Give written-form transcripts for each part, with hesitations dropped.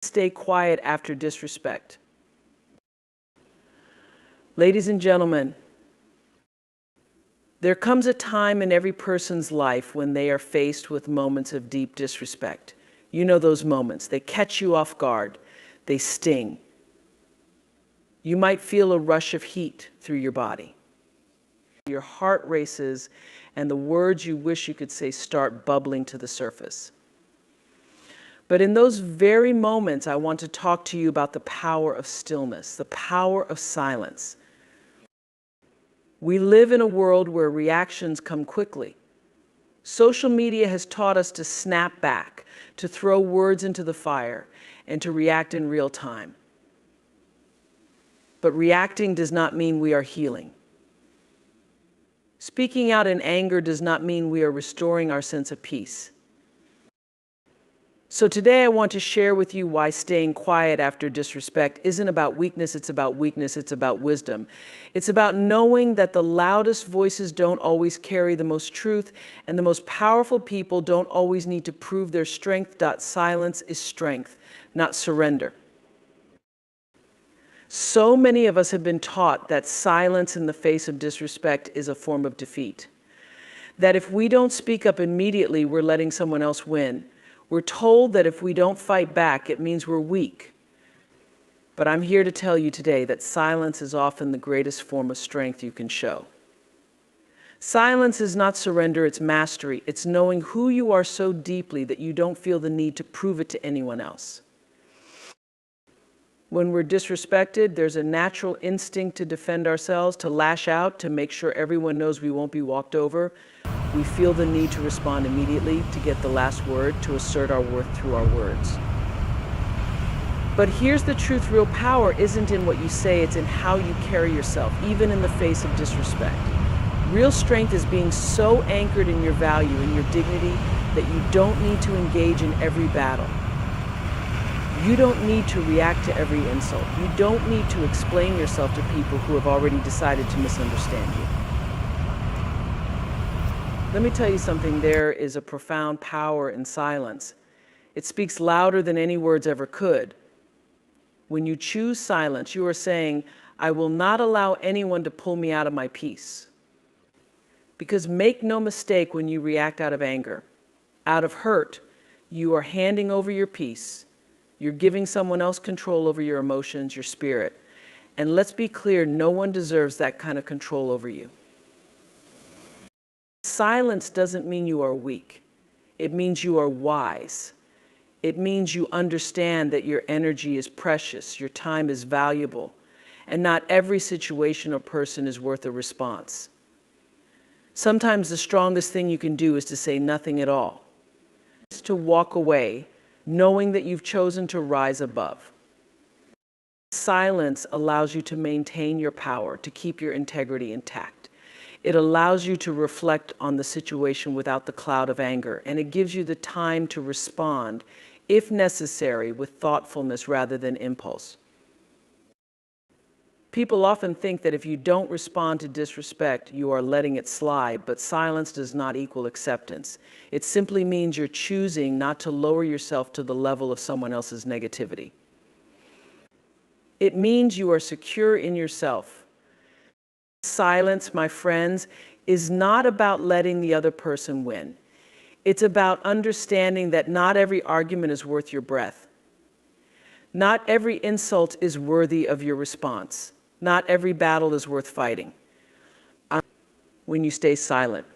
Stay quiet after disrespect. Ladies and gentlemen, there comes a time in every person's life when they are faced with moments of deep disrespect. You know those moments. They catch you off guard. They sting. You might feel a rush of heat through your body. Your heart races, and the words you wish you could say start bubbling to the surface. But in those very moments, I want to talk to you about the power of stillness, the power of silence. We live in a world where reactions come quickly. Social media has taught us to snap back, to throw words into the fire, and to react in real time. But reacting does not mean we are healing. Speaking out in anger does not mean we are restoring our sense of peace. So today I want to share with you why staying quiet after disrespect isn't about weakness, it's about wisdom. It's about knowing that the loudest voices don't always carry the most truth, and the most powerful people don't always need to prove their strength. Silence is strength, not surrender. So many of us have been taught that silence in the face of disrespect is a form of defeat. That if we don't speak up immediately, we're letting someone else win. We're told that if we don't fight back, it means we're weak. But I'm here to tell you today that silence is often the greatest form of strength you can show. Silence is not surrender, it's mastery. It's knowing who you are so deeply that you don't feel the need to prove it to anyone else. When we're disrespected, there's a natural instinct to defend ourselves, to lash out, to make sure everyone knows we won't be walked over. We feel the need to respond immediately, to get the last word, to assert our worth through our words. But here's the truth: real power isn't in what you say, it's in how you carry yourself, even in the face of disrespect. Real strength is being so anchored in your value, in your dignity, that you don't need to engage in every battle. You don't need to react to every insult. You don't need to explain yourself to people who have already decided to misunderstand you. Let me tell you something, there is a profound power in silence. It speaks louder than any words ever could. When you choose silence, you are saying, I will not allow anyone to pull me out of my peace. Because make no mistake, when you react out of anger, out of hurt, you are handing over your peace. You're giving someone else control over your emotions, your spirit. And let's be clear, no one deserves that kind of control over you. Silence doesn't mean you are weak. It means you are wise. It means you understand that your energy is precious, your time is valuable, and not every situation or person is worth a response. Sometimes the strongest thing you can do is to say nothing at all. It's to walk away, knowing that you've chosen to rise above. Silence allows you to maintain your power, to keep your integrity intact. It allows you to reflect on the situation without the cloud of anger, and it gives you the time to respond, if necessary, with thoughtfulness rather than impulse. People often think that if you don't respond to disrespect, you are letting it slide, but silence does not equal acceptance. It simply means you're choosing not to lower yourself to the level of someone else's negativity. It means you are secure in yourself. Silence, my friends, is not about letting the other person win. It's about understanding that not every argument is worth your breath. Not every insult is worthy of your response. Not every battle is worth fighting. When you stay silent,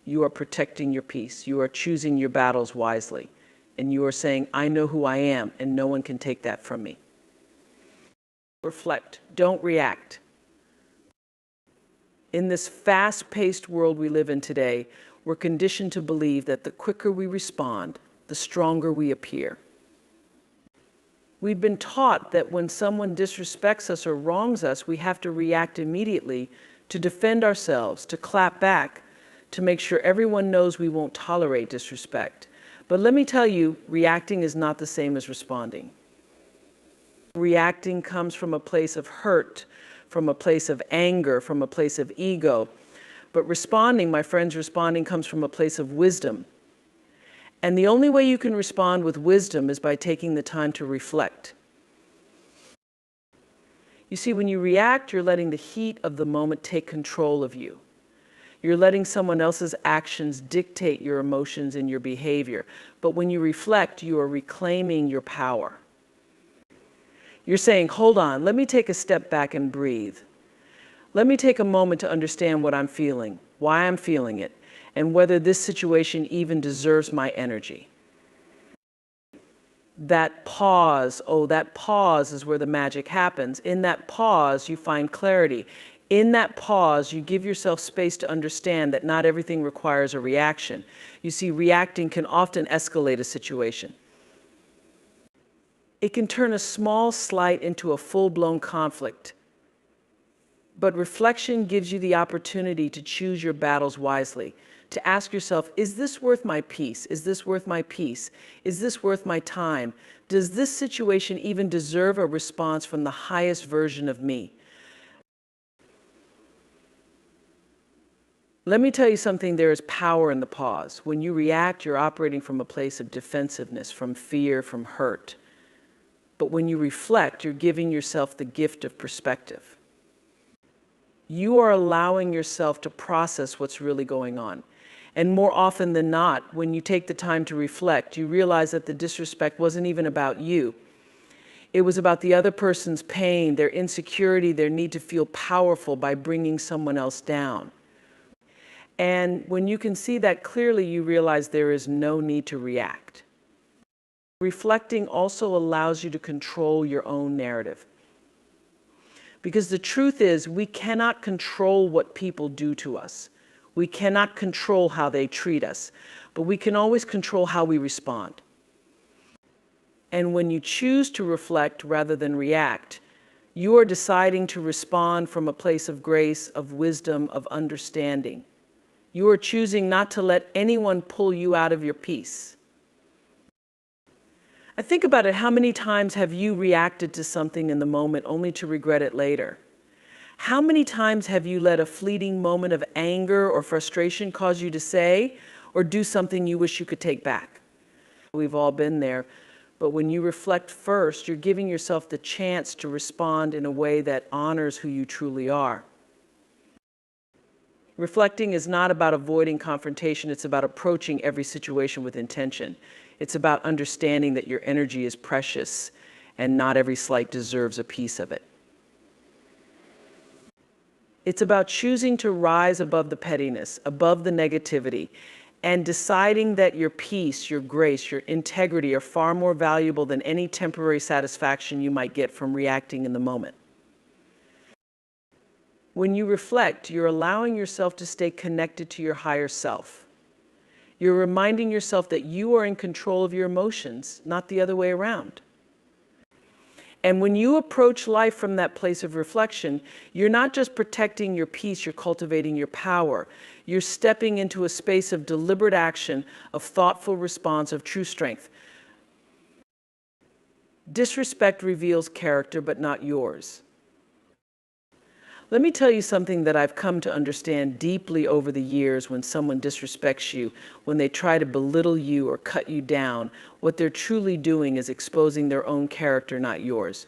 you are protecting your peace. You are choosing your battles wisely. And you are saying, I know who I am, and no one can take that from me. Reflect. Don't react. In this fast-paced world we live in today, we're conditioned to believe that the quicker we respond, the stronger we appear. We've been taught that when someone disrespects us or wrongs us, we have to react immediately to defend ourselves, to clap back, to make sure everyone knows we won't tolerate disrespect. But let me tell you, reacting is not the same as responding. Reacting comes from a place of hurt, from a place of anger, from a place of ego. But responding, my friends, responding comes from a place of wisdom. And the only way you can respond with wisdom is by taking the time to reflect. You see, when you react, you're letting the heat of the moment take control of you. You're letting someone else's actions dictate your emotions and your behavior. But when you reflect, you are reclaiming your power. You're saying, hold on, let me take a step back and breathe. Let me take a moment to understand what I'm feeling, why I'm feeling it, and whether this situation even deserves my energy. That pause is where the magic happens. In that pause, you find clarity. In that pause, you give yourself space to understand that not everything requires a reaction. You see, reacting can often escalate a situation. It can turn a small slight into a full-blown conflict. But reflection gives you the opportunity to choose your battles wisely, to ask yourself, is this worth my peace? Is this worth my peace? Is this worth my time? Does this situation even deserve a response from the highest version of me? Let me tell you something, there is power in the pause. When you react, you're operating from a place of defensiveness, from fear, from hurt. But when you reflect, you're giving yourself the gift of perspective. You are allowing yourself to process what's really going on. And more often than not, when you take the time to reflect, you realize that the disrespect wasn't even about you. It was about the other person's pain, their insecurity, their need to feel powerful by bringing someone else down. And when you can see that clearly, you realize there is no need to react. Reflecting also allows you to control your own narrative. Because the truth is, we cannot control what people do to us. We cannot control how they treat us, but we can always control how we respond. And when you choose to reflect rather than react, you are deciding to respond from a place of grace, of wisdom, of understanding. You are choosing not to let anyone pull you out of your peace. I think about it, how many times have you reacted to something in the moment only to regret it later? How many times have you let a fleeting moment of anger or frustration cause you to say or do something you wish you could take back? We've all been there, but when you reflect first, you're giving yourself the chance to respond in a way that honors who you truly are. Reflecting is not about avoiding confrontation, it's about approaching every situation with intention. It's about understanding that your energy is precious and not every slight deserves a piece of it. It's about choosing to rise above the pettiness, above the negativity, and deciding that your peace, your grace, your integrity are far more valuable than any temporary satisfaction you might get from reacting in the moment. When you reflect, you're allowing yourself to stay connected to your higher self. You're reminding yourself that you are in control of your emotions, not the other way around. And when you approach life from that place of reflection, you're not just protecting your peace, you're cultivating your power. You're stepping into a space of deliberate action, of thoughtful response, of true strength. Disrespect reveals character, but not yours. Let me tell you something that I've come to understand deeply over the years. When someone disrespects you, when they try to belittle you or cut you down, what they're truly doing is exposing their own character, not yours.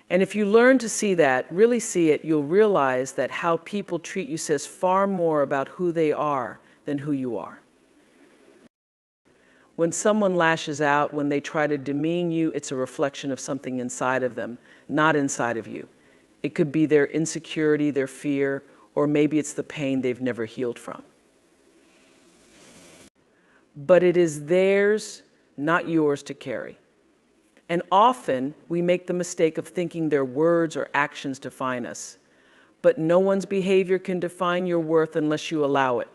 And if you learn to see that, really see it, you'll realize that how people treat you says far more about who they are than who you are. When someone lashes out, when they try to demean you, it's a reflection of something inside of them, not inside of you. It could be their insecurity, their fear, or maybe it's the pain they've never healed from. But it is theirs, not yours, to carry. And often we make the mistake of thinking their words or actions define us. But no one's behavior can define your worth unless you allow it.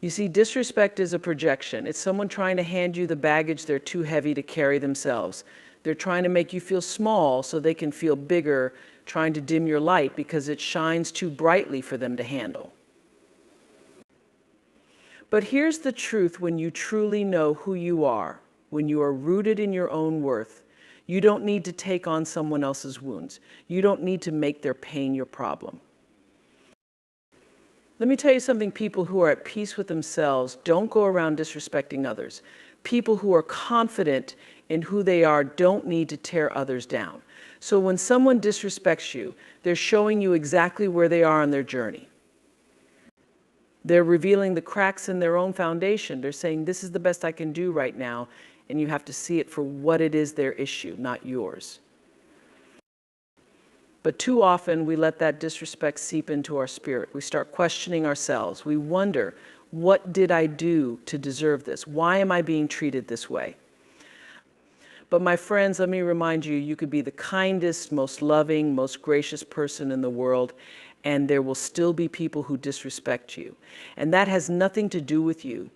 You see, disrespect is a projection. It's someone trying to hand you the baggage they're too heavy to carry themselves. They're trying to make you feel small so they can feel bigger, trying to dim your light because it shines too brightly for them to handle. But here's the truth: when you truly know who you are, when you are rooted in your own worth, you don't need to take on someone else's wounds. You don't need to make their pain your problem. Let me tell you something: people who are at peace with themselves don't go around disrespecting others. People who are confident in who they are don't need to tear others down. So when someone disrespects you, they're showing you exactly where they are on their journey. They're revealing the cracks in their own foundation. They're saying, this is the best I can do right now, and you have to see it for what it is, their issue, not yours. But too often we let that disrespect seep into our spirit. We start questioning ourselves. We wonder, what did I do to deserve this? Why am I being treated this way? But my friends, let me remind you, you could be the kindest, most loving, most gracious person in the world, and there will still be people who disrespect you. And that has nothing to do with you.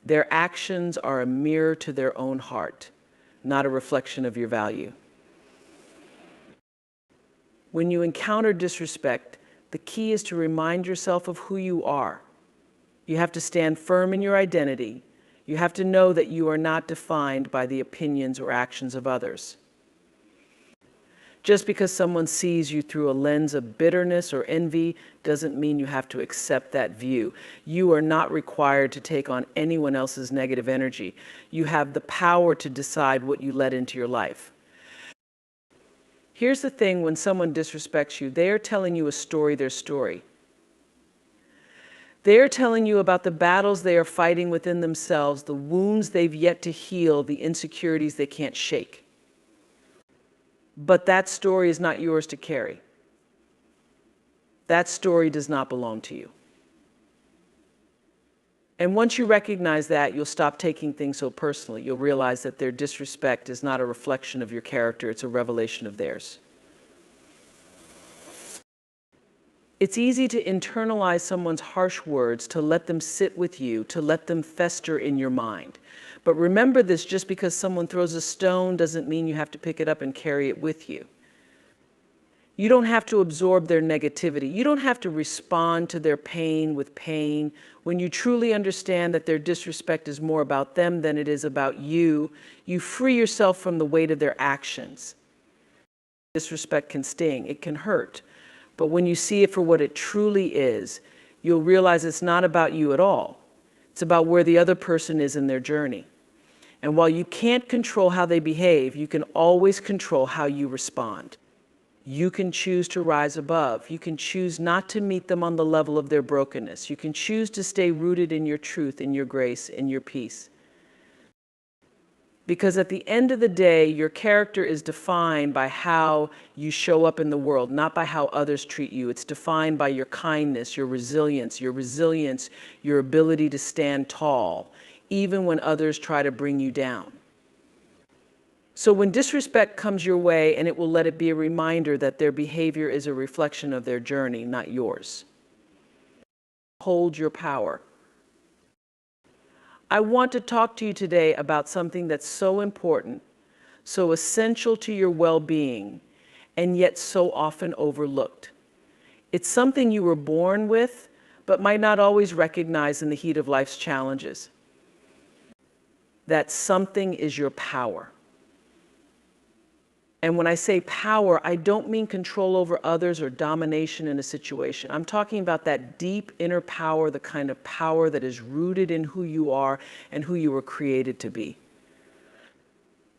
Their actions are a mirror to their own heart, not a reflection of your value. When you encounter disrespect, the key is to remind yourself of who you are. You have to stand firm in your identity. You have to know that you are not defined by the opinions or actions of others. Just because someone sees you through a lens of bitterness or envy doesn't mean you have to accept that view. You are not required to take on anyone else's negative energy. You have the power to decide what you let into your life. Here's the thing: when someone disrespects you, they are telling you a story, their story. They are telling you about the battles they are fighting within themselves, the wounds they've yet to heal, the insecurities they can't shake. But that story is not yours to carry. That story does not belong to you. And once you recognize that, you'll stop taking things so personally. You'll realize that their disrespect is not a reflection of your character, it's a revelation of theirs. It's easy to internalize someone's harsh words, to let them sit with you, to let them fester in your mind. But remember this: just because someone throws a stone doesn't mean you have to pick it up and carry it with you. You don't have to absorb their negativity. You don't have to respond to their pain with pain. When you truly understand that their disrespect is more about them than it is about you, you free yourself from the weight of their actions. Disrespect can sting, it can hurt. But when you see it for what it truly is, you'll realize it's not about you at all. It's about where the other person is in their journey. And while you can't control how they behave, you can always control how you respond. You can choose to rise above. You can choose not to meet them on the level of their brokenness. You can choose to stay rooted in your truth, in your grace, in your peace. Because at the end of the day, your character is defined by how you show up in the world, not by how others treat you. It's defined by your kindness, your resilience, your ability to stand tall, even when others try to bring you down. So when disrespect comes your way, and it will let it be a reminder that their behavior is a reflection of their journey, not yours. Hold your power. I want to talk to you today about something that's so important, so essential to your well-being, and yet so often overlooked. It's something you were born with, but might not always recognize in the heat of life's challenges. That something is your power. And when I say power, I don't mean control over others or domination in a situation. I'm talking about that deep inner power, the kind of power that is rooted in who you are and who you were created to be.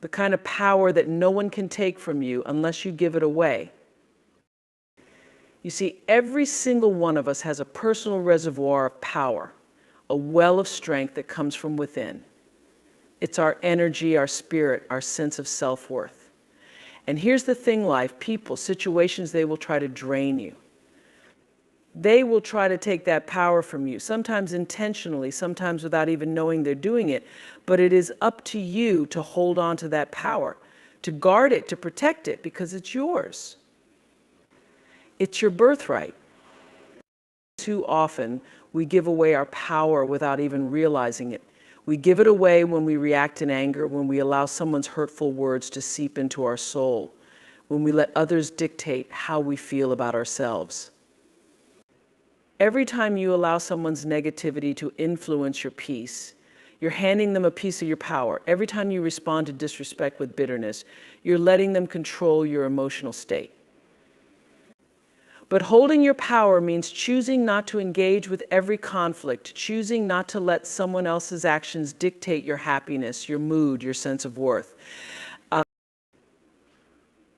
The kind of power that no one can take from you unless you give it away. You see, every single one of us has a personal reservoir of power, a well of strength that comes from within. It's our energy, our spirit, our sense of self-worth. And here's the thing: life, people, situations, they will try to drain you. They will try to take that power from you, sometimes intentionally, sometimes without even knowing they're doing it. But it is up to you to hold on to that power, to guard it, to protect it, because it's yours. It's your birthright. Too often, we give away our power without even realizing it. We give it away when we react in anger, when we allow someone's hurtful words to seep into our soul, when we let others dictate how we feel about ourselves. Every time you allow someone's negativity to influence your peace, you're handing them a piece of your power. Every time you respond to disrespect with bitterness, you're letting them control your emotional state. But holding your power means choosing not to engage with every conflict, choosing not to let someone else's actions dictate your happiness, your mood, your sense of worth.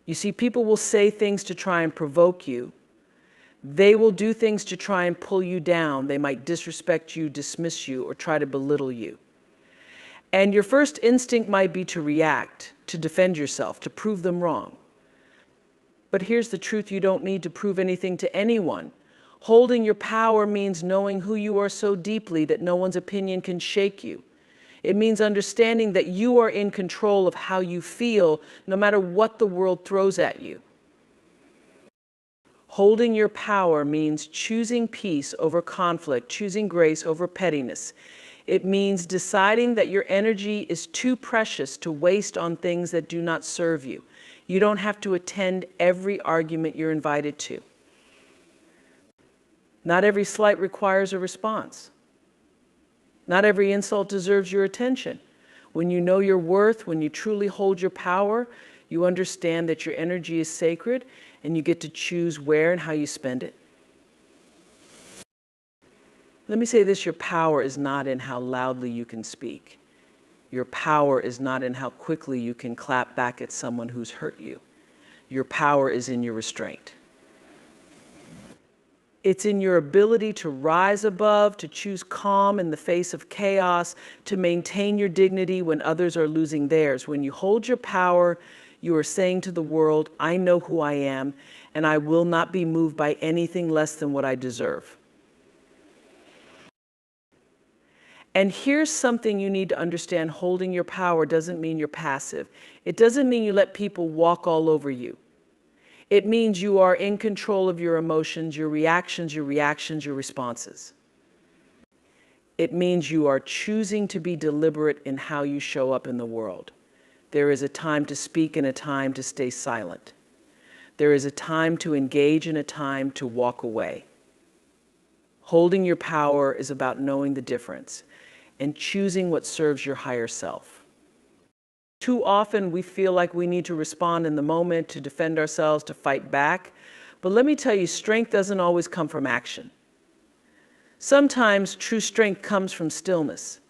You see, people will say things to try and provoke you. They will do things to try and pull you down. They might disrespect you, dismiss you, or try to belittle you. And your first instinct might be to react, to defend yourself, to prove them wrong. But here's the truth: you don't need to prove anything to anyone. Holding your power means knowing who you are so deeply that no one's opinion can shake you. It means understanding that you are in control of how you feel, no matter what the world throws at you. Holding your power means choosing peace over conflict, choosing grace over pettiness. It means deciding that your energy is too precious to waste on things that do not serve you. You don't have to attend every argument you're invited to. Not every slight requires a response. Not every insult deserves your attention. When you know your worth, when you truly hold your power, you understand that your energy is sacred and you get to choose where and how you spend it. Let me say this: your power is not in how loudly you can speak. Your power is not in how quickly you can clap back at someone who's hurt you. Your power is in your restraint. It's in your ability to rise above, to choose calm in the face of chaos, to maintain your dignity when others are losing theirs. When you hold your power, you are saying to the world, I know who I am, and I will not be moved by anything less than what I deserve. And here's something you need to understand: holding your power doesn't mean you're passive. It doesn't mean you let people walk all over you. It means you are in control of your emotions, your reactions, your responses. It means you are choosing to be deliberate in how you show up in the world. There is a time to speak and a time to stay silent. There is a time to engage and a time to walk away. Holding your power is about knowing the difference and choosing what serves your higher self. Too often we feel like we need to respond in the moment, to defend ourselves, to fight back. But let me tell you, strength doesn't always come from action. Sometimes true strength comes from stillness,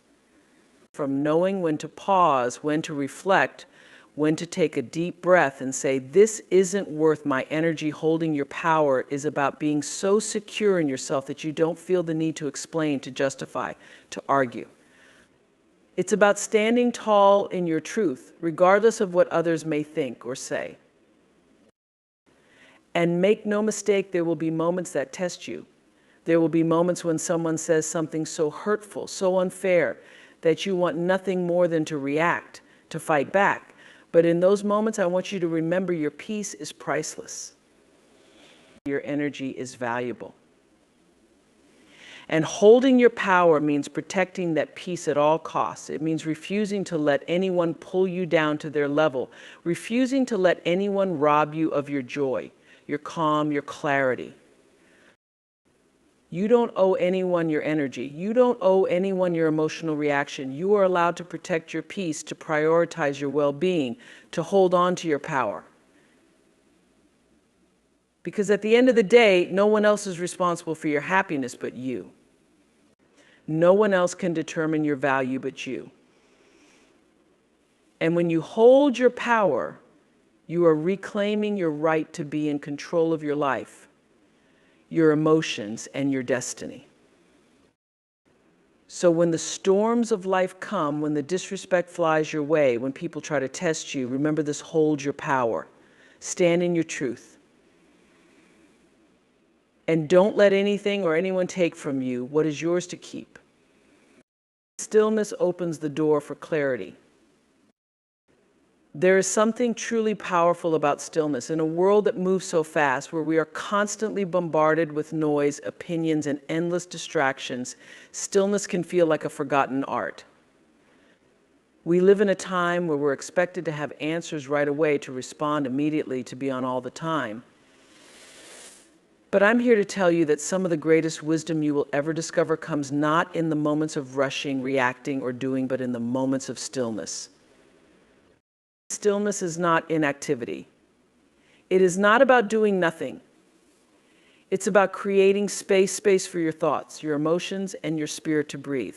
from knowing when to pause, when to reflect, when to take a deep breath and say, this isn't worth my energy. Holding your power is about being so secure in yourself that you don't feel the need to explain, to justify, to argue. It's about standing tall in your truth, regardless of what others may think or say. And make no mistake, there will be moments that test you. There will be moments when someone says something so hurtful, so unfair, that you want nothing more than to react, to fight back. But in those moments, I want you to remember your peace is priceless. Your energy is valuable. And holding your power means protecting that peace at all costs. It means refusing to let anyone pull you down to their level, refusing to let anyone rob you of your joy, your calm, your clarity. You don't owe anyone your energy. You don't owe anyone your emotional reaction. You are allowed to protect your peace, to prioritize your well-being, to hold on to your power. Because at the end of the day, no one else is responsible for your happiness but you. No one else can determine your value but you. And when you hold your power, you are reclaiming your right to be in control of your life, your emotions, and your destiny. So when the storms of life come, when the disrespect flies your way, when people try to test you, remember this: hold your power. Stand in your truth. And don't let anything or anyone take from you what is yours to keep. Stillness opens the door for clarity. There is something truly powerful about stillness. In a world that moves so fast, where we are constantly bombarded with noise, opinions, and endless distractions, stillness can feel like a forgotten art. We live in a time where we're expected to have answers right away, to respond immediately, to be on all the time. But I'm here to tell you that some of the greatest wisdom you will ever discover comes not in the moments of rushing, reacting, or doing, but in the moments of stillness. Stillness is not inactivity. It is not about doing nothing. It's about creating space for your thoughts, your emotions, and your spirit to breathe.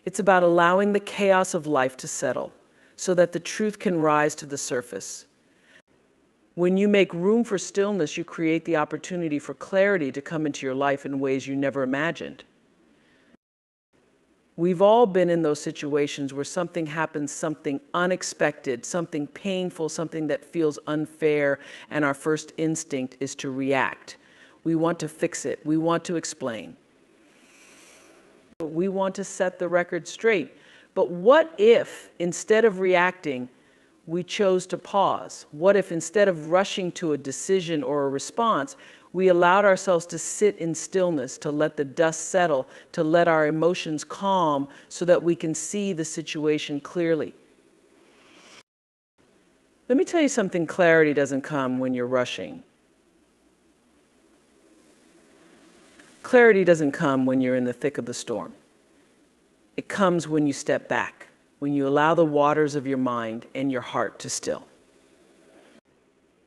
It's about allowing the chaos of life to settle so that the truth can rise to the surface. When you make room for stillness, you create the opportunity for clarity to come into your life in ways you never imagined. We've all been in those situations where something happens, something unexpected, something painful, something that feels unfair, and our first instinct is to react. We want to fix it. We want to explain. We want to set the record straight. But what if, instead of reacting, we chose to pause? What if, instead of rushing to a decision or a response, we allowed ourselves to sit in stillness, to let the dust settle, to let our emotions calm so that we can see the situation clearly? Let me tell you something: clarity doesn't come when you're rushing. Clarity doesn't come when you're in the thick of the storm. It comes when you step back, when you allow the waters of your mind and your heart to still.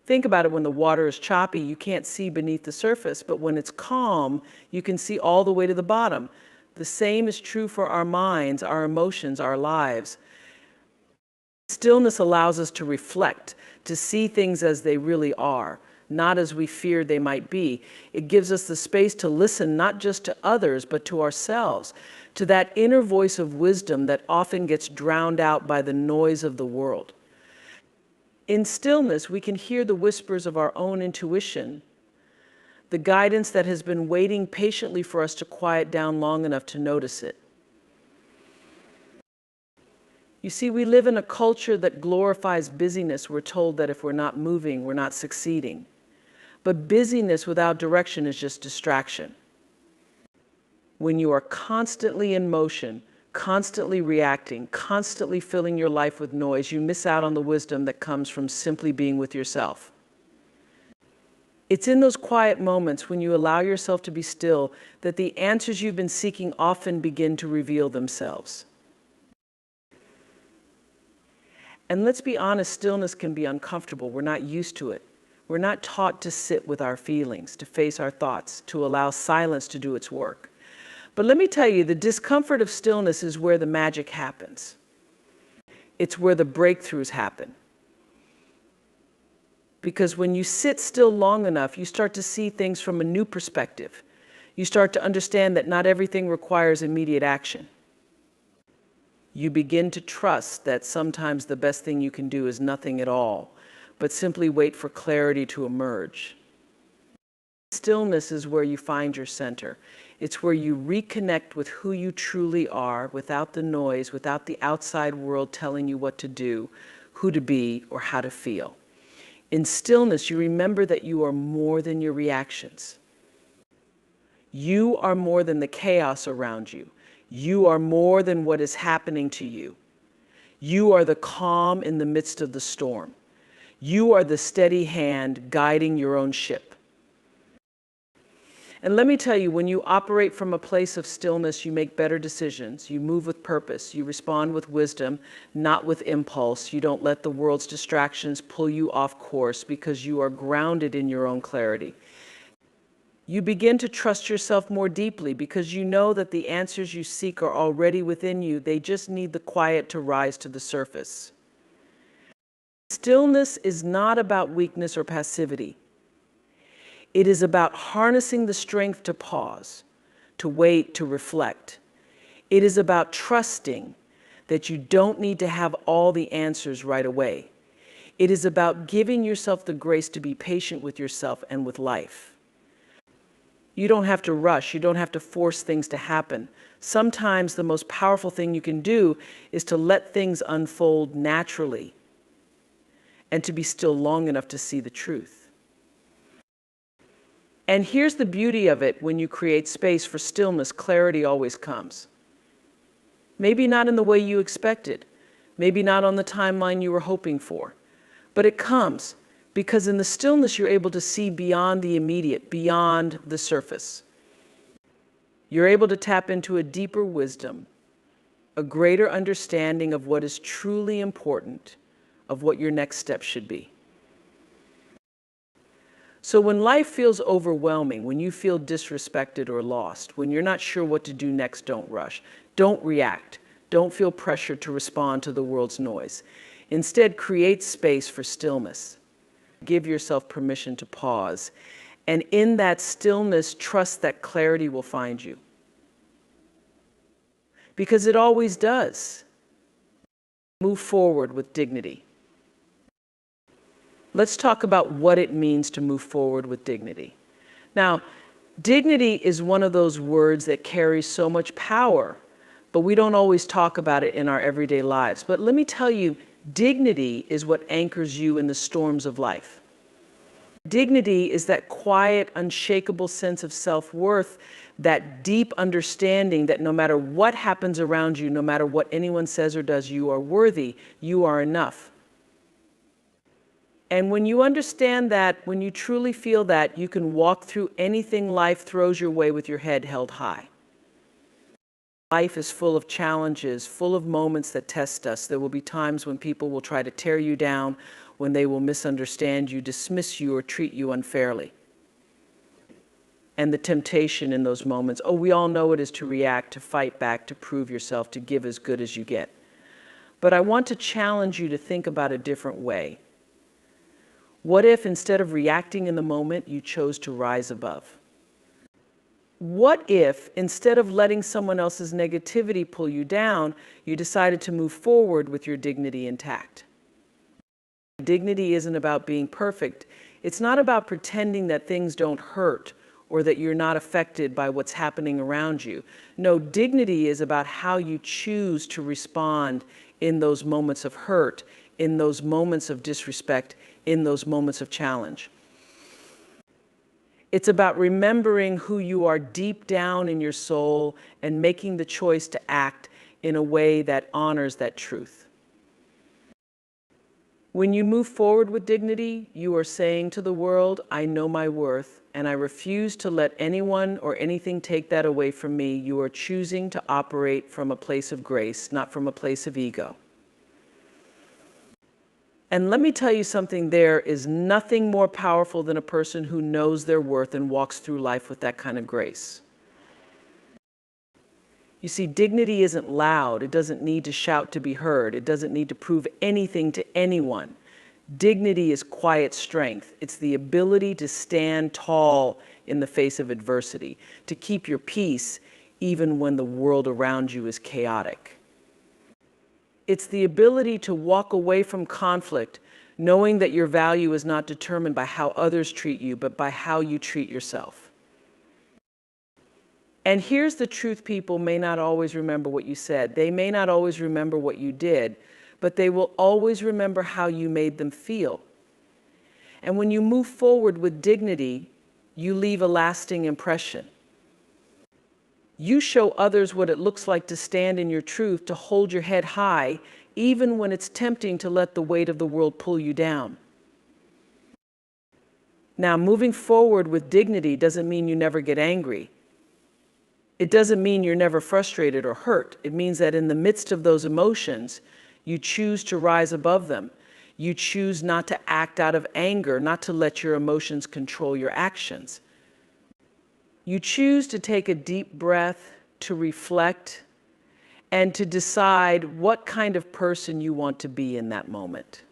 Think about it: when the water is choppy, you can't see beneath the surface, but when it's calm, you can see all the way to the bottom. The same is true for our minds, our emotions, our lives. Stillness allows us to reflect, to see things as they really are, not as we feared they might be. It gives us the space to listen not just to others, but to ourselves, to that inner voice of wisdom that often gets drowned out by the noise of the world. In stillness, we can hear the whispers of our own intuition, the guidance that has been waiting patiently for us to quiet down long enough to notice it. You see, we live in a culture that glorifies busyness. We're told that if we're not moving, we're not succeeding. But busyness without direction is just distraction. When you are constantly in motion, constantly reacting, constantly filling your life with noise, you miss out on the wisdom that comes from simply being with yourself. It's in those quiet moments, when you allow yourself to be still, that the answers you've been seeking often begin to reveal themselves. And let's be honest, stillness can be uncomfortable. We're not used to it. We're not taught to sit with our feelings, to face our thoughts, to allow silence to do its work. But let me tell you, the discomfort of stillness is where the magic happens. It's where the breakthroughs happen. Because when you sit still long enough, you start to see things from a new perspective. You start to understand that not everything requires immediate action. You begin to trust that sometimes the best thing you can do is nothing at all, but simply wait for clarity to emerge. Stillness is where you find your center. It's where you reconnect with who you truly are, without the noise, without the outside world telling you what to do, who to be, or how to feel. In stillness, you remember that you are more than your reactions. You are more than the chaos around you. You are more than what is happening to you. You are the calm in the midst of the storm. You are the steady hand guiding your own ship. And let me tell you, when you operate from a place of stillness, you make better decisions. You move with purpose. You respond with wisdom, not with impulse. You don't let the world's distractions pull you off course, because you are grounded in your own clarity. You begin to trust yourself more deeply, because you know that the answers you seek are already within you. They just need the quiet to rise to the surface. Stillness is not about weakness or passivity. It is about harnessing the strength to pause, to wait, to reflect. It is about trusting that you don't need to have all the answers right away. It is about giving yourself the grace to be patient with yourself and with life. You don't have to rush. You don't have to force things to happen. Sometimes the most powerful thing you can do is to let things unfold naturally and to be still long enough to see the truth. And here's the beauty of it: when you create space for stillness, clarity always comes. Maybe not in the way you expected, maybe not on the timeline you were hoping for, but it comes. Because in the stillness, you're able to see beyond the immediate, beyond the surface. You're able to tap into a deeper wisdom, a greater understanding of what is truly important, of what your next step should be. So when life feels overwhelming, when you feel disrespected or lost, when you're not sure what to do next, don't rush. Don't react. Don't feel pressure to respond to the world's noise. Instead, create space for stillness. Give yourself permission to pause. And in that stillness, trust that clarity will find you. Because it always does. Move forward with dignity. Let's talk about what it means to move forward with dignity. Now, dignity is one of those words that carries so much power, but we don't always talk about it in our everyday lives. But let me tell you, dignity is what anchors you in the storms of life. Dignity is that quiet, unshakable sense of self-worth, that deep understanding that no matter what happens around you, no matter what anyone says or does, you are worthy, you are enough. And when you understand that, when you truly feel that, you can walk through anything life throws your way with your head held high. Life is full of challenges, full of moments that test us. There will be times when people will try to tear you down, when they will misunderstand you, dismiss you, or treat you unfairly. And the temptation in those moments, oh, we all know it, is to react, to fight back, to prove yourself, to give as good as you get. But I want to challenge you to think about a different way. What if instead of reacting in the moment, you chose to rise above? What if instead of letting someone else's negativity pull you down, you decided to move forward with your dignity intact? Dignity isn't about being perfect. It's not about pretending that things don't hurt or that you're not affected by what's happening around you. No, dignity is about how you choose to respond in those moments of hurt, in those moments of disrespect, in those moments of challenge. It's about remembering who you are deep down in your soul and making the choice to act in a way that honors that truth. When you move forward with dignity, you are saying to the world, I know my worth, and I refuse to let anyone or anything take that away from me. You are choosing to operate from a place of grace, not from a place of ego. And let me tell you something, there is nothing more powerful than a person who knows their worth and walks through life with that kind of grace. You see, dignity isn't loud. It doesn't need to shout to be heard. It doesn't need to prove anything to anyone. Dignity is quiet strength. It's the ability to stand tall in the face of adversity, to keep your peace even when the world around you is chaotic. It's the ability to walk away from conflict, knowing that your value is not determined by how others treat you, but by how you treat yourself. And here's the truth, people may not always remember what you said. They may not always remember what you did, but they will always remember how you made them feel. And when you move forward with dignity, you leave a lasting impression. You show others what it looks like to stand in your truth, to hold your head high, even when it's tempting to let the weight of the world pull you down. Now, moving forward with dignity doesn't mean you never get angry. It doesn't mean you're never frustrated or hurt. It means that in the midst of those emotions, you choose to rise above them. You choose not to act out of anger, not to let your emotions control your actions. You choose to take a deep breath, to reflect, and to decide what kind of person you want to be in that moment.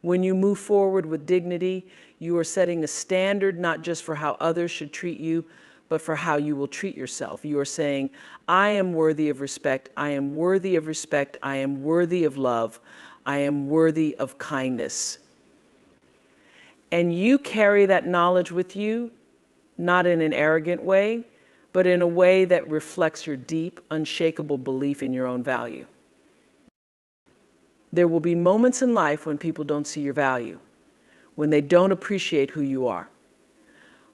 When you move forward with dignity, you are setting a standard not just for how others should treat you, but for how you will treat yourself. You are saying, I am worthy of respect, I am worthy of respect, I am worthy of love, I am worthy of kindness. And you carry that knowledge with you, not in an arrogant way, but in a way that reflects your deep, unshakable belief in your own value. There will be moments in life when people don't see your value, when they don't appreciate who you are.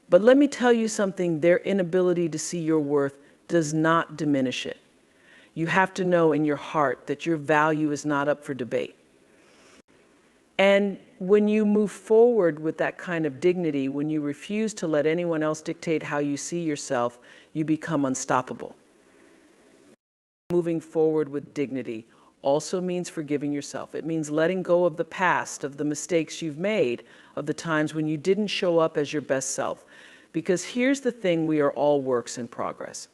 But let me tell you something, their inability to see your worth does not diminish it. You have to know in your heart that your value is not up for debate. And when you move forward with that kind of dignity, when you refuse to let anyone else dictate how you see yourself, you become unstoppable. Moving forward with dignity, also means forgiving yourself. It means letting go of the past, of the mistakes you've made, of the times when you didn't show up as your best self. Because here's the thing, we are all works in progress.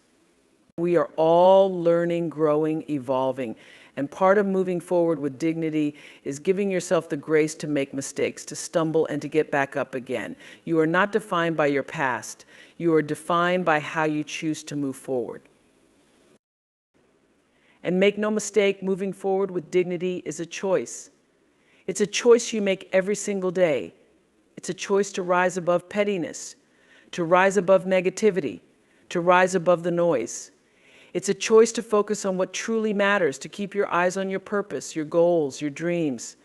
We are all learning, growing, evolving. And part of moving forward with dignity is giving yourself the grace to make mistakes, to stumble, and to get back up again. You are not defined by your past. You are defined by how you choose to move forward. And make no mistake, moving forward with dignity is a choice. It's a choice you make every single day. It's a choice to rise above pettiness, to rise above negativity, to rise above the noise. It's a choice to focus on what truly matters, to keep your eyes on your purpose, your goals, your dreams.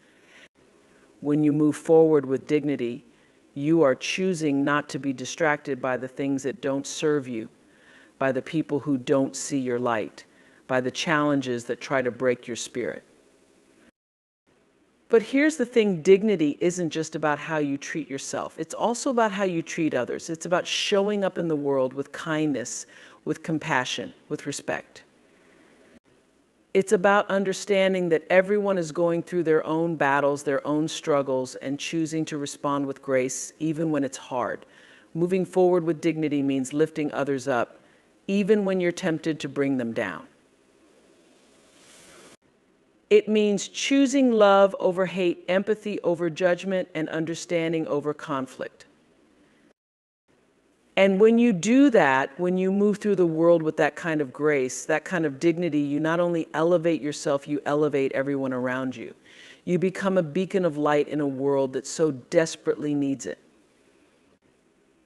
When you move forward with dignity, you are choosing not to be distracted by the things that don't serve you, by the people who don't see your light, by the challenges that try to break your spirit. But here's the thing, dignity isn't just about how you treat yourself. It's also about how you treat others. It's about showing up in the world with kindness, with compassion, with respect. It's about understanding that everyone is going through their own battles, their own struggles, and choosing to respond with grace, even when it's hard. Moving forward with dignity means lifting others up, even when you're tempted to bring them down. It means choosing love over hate, empathy over judgment, and understanding over conflict. And when you do that, when you move through the world with that kind of grace, that kind of dignity, you not only elevate yourself, you elevate everyone around you. You become a beacon of light in a world that so desperately needs it.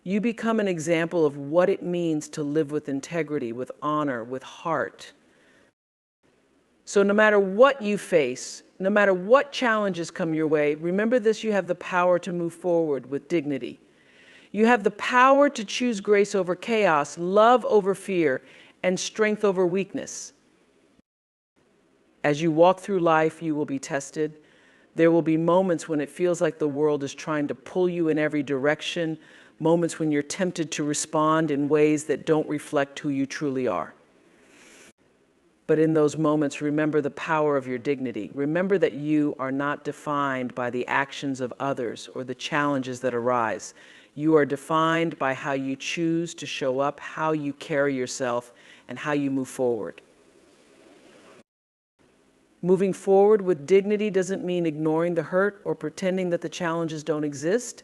You become an example of what it means to live with integrity, with honor, with heart. So no matter what you face, no matter what challenges come your way, remember this, you have the power to move forward with dignity. You have the power to choose grace over chaos, love over fear, and strength over weakness. As you walk through life, you will be tested. There will be moments when it feels like the world is trying to pull you in every direction, moments when you're tempted to respond in ways that don't reflect who you truly are. But in those moments, remember the power of your dignity. Remember that you are not defined by the actions of others or the challenges that arise. You are defined by how you choose to show up, how you carry yourself, and how you move forward. Moving forward with dignity doesn't mean ignoring the hurt or pretending that the challenges don't exist.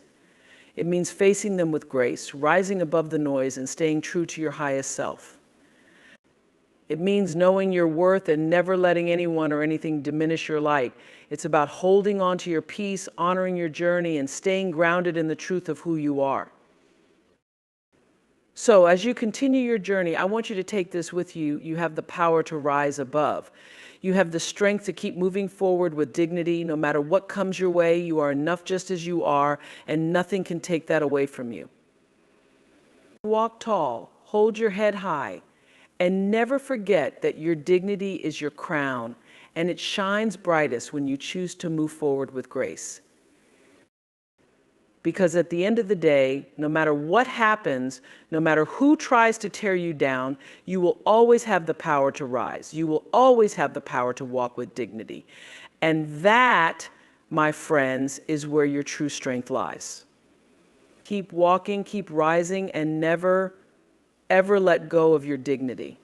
It means facing them with grace, rising above the noise, and staying true to your highest self. It means knowing your worth and never letting anyone or anything diminish your light. It's about holding on to your peace, honoring your journey, and staying grounded in the truth of who you are. So as you continue your journey, I want you to take this with you. You have the power to rise above. You have the strength to keep moving forward with dignity. No matter what comes your way, you are enough just as you are, and nothing can take that away from you. Walk tall, hold your head high, and never forget that your dignity is your crown, and it shines brightest when you choose to move forward with grace. Because at the end of the day, no matter what happens, no matter who tries to tear you down, you will always have the power to rise. You will always have the power to walk with dignity. And that, my friends, is where your true strength lies. Keep walking, keep rising, and never, ever let go of your dignity.